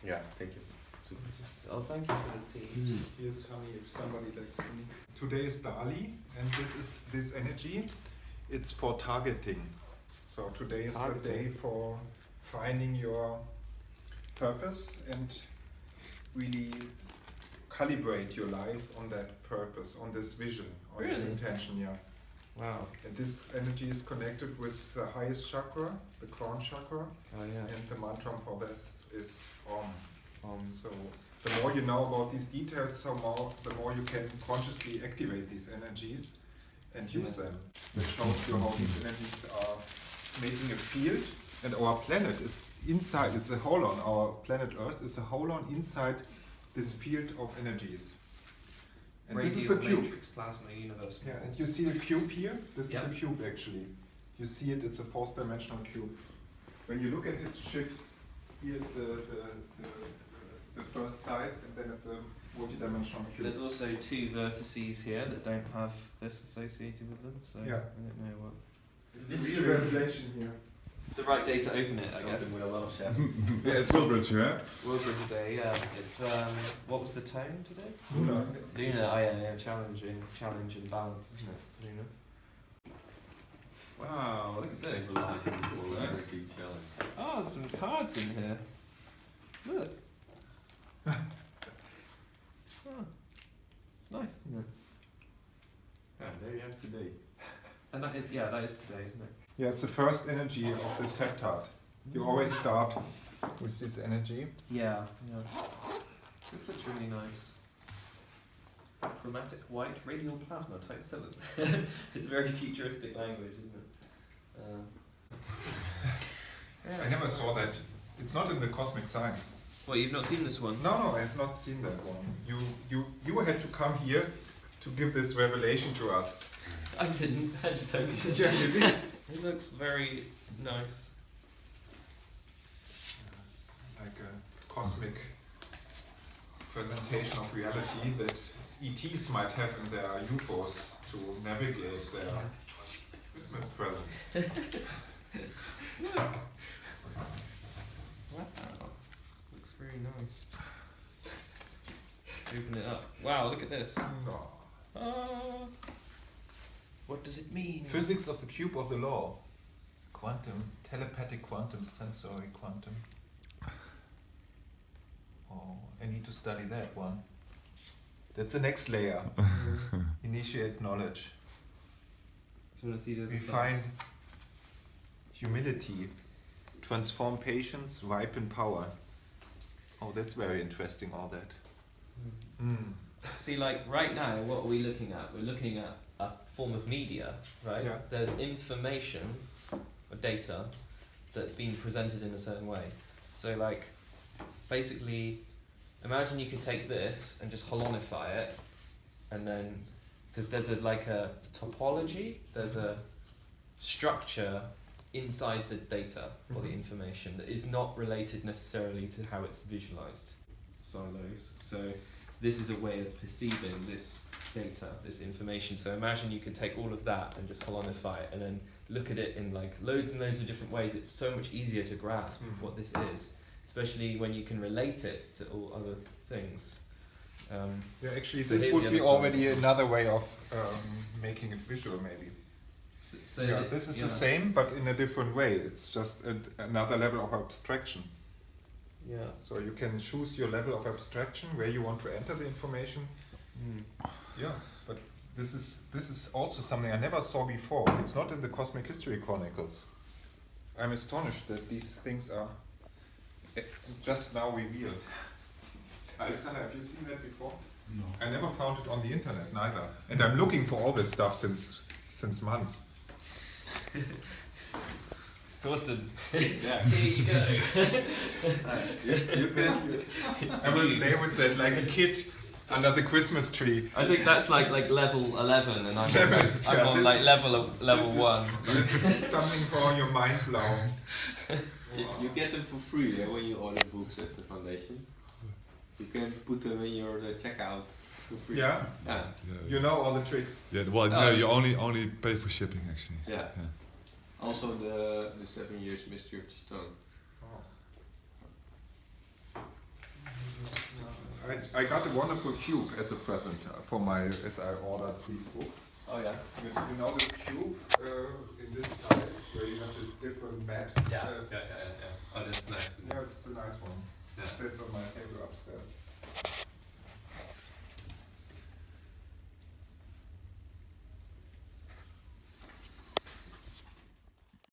Yeah, thank you. Super. Oh, thank you for the tea. Here's honey if somebody likes honey. Today is Dali, and this energy. It's for targeting. So today is the day for finding your purpose and really calibrate your life on that purpose, on this vision, on this intention. Yeah. Wow. And this energy is connected with the highest chakra, the crown chakra. Oh yeah. And the mantra for this is Om. So the So more you know about these details, the more you can consciously activate these energies and use them. That shows you how these energies are making a field, and our planet is inside. It's a holon. Our planet Earth is a holon inside this field of energies. And this is a cube. Matrix plasma universe. Yeah, and you see the cube here? This Yeah. is a cube actually. You see it, it's a fourth-dimensional cube. When you look at it, it shifts. Here it's the first side, and then it's a multi-dimensional cube. There's also two vertices here that don't have this associated with them, so Yeah. I don't know what. It's a real revelation here. It's the right day to open it, I guess. With a lot of chefs. Yeah, it's Wilbridge, yeah? Wilbridge Day, yeah. It's what was the tone today? Luna. Luna, oh yeah, challenge and balance, isn't it? Luna. Wow, look at this. Oh, there's some cards in here. Look. Oh, it's nice, isn't it? Yeah, there you have today. And that is today, isn't it? Yeah, it's the first energy of this heptad. You always start with this energy. Yeah. This looks really nice. Chromatic white radial plasma type 7. It's very futuristic language, isn't it? I never saw that. It's not in the cosmic science. Well, you've not seen this one? No, I have not seen that one. You had to come here to give this revelation to us. I didn't. I just totally should. Yes, you did. It looks very nice. It's like a cosmic presentation of reality that ETs might have in their UFOs to navigate their Christmas present. Wow. Looks very nice. Open it up. Wow, look at this. No. Ah. What does it mean? Physics of the cube of the law. Quantum, telepathic quantum, sensory quantum. Oh, I need to study that one. That's the next layer. Initiate knowledge. Do you want to see the Refine humility. Transform patience, ripen power. Oh, that's very interesting, all that. See, like right now, what are we looking at? We're looking at a form of media, right? Yeah. There's information or data that's being presented in a certain way. So, like, basically, imagine you could take this and just holonify it, and then, because there's a topology, there's a structure inside the data or the information that is not related necessarily to how it's visualized. Silos. So this is a way of perceiving this data, this information. So imagine you could take all of that and just holonify it and then look at it in like loads and loads of different ways. It's so much easier to grasp what this is, especially when you can relate it to all other things. Yeah, actually, so this would be already another way of making it visual, maybe. So yeah, this is the same, but in a different way. It's just another level of abstraction. Yeah. So you can choose your level of abstraction where you want to enter the information. Yeah, but this is also something I never saw before. It's not in the Cosmic History Chronicles. I'm astonished that these things are just now revealed. Alexander, have you seen that before? No. I never found it on the internet neither. And I'm looking for all this stuff since months. Torsten, Yeah. here you go. You can. I will play with that like a kid under the Christmas tree. I think that's like level 11, and I'm Yeah, on like level 1. This is something for your mind blown. You get them for free when you order books at the foundation. You can put them in your checkout for free. Yeah? Yeah. You know all the tricks. Yeah, well, no, you only pay for shipping actually. Yeah. Also the 7 years mystery of the stone. I got a wonderful cube as a present for as I ordered these books. Oh yeah. You know this cube in this size where you have these different maps. Yeah. Oh, that's nice. Yeah, it's a nice one. Yeah. That's on my table upstairs.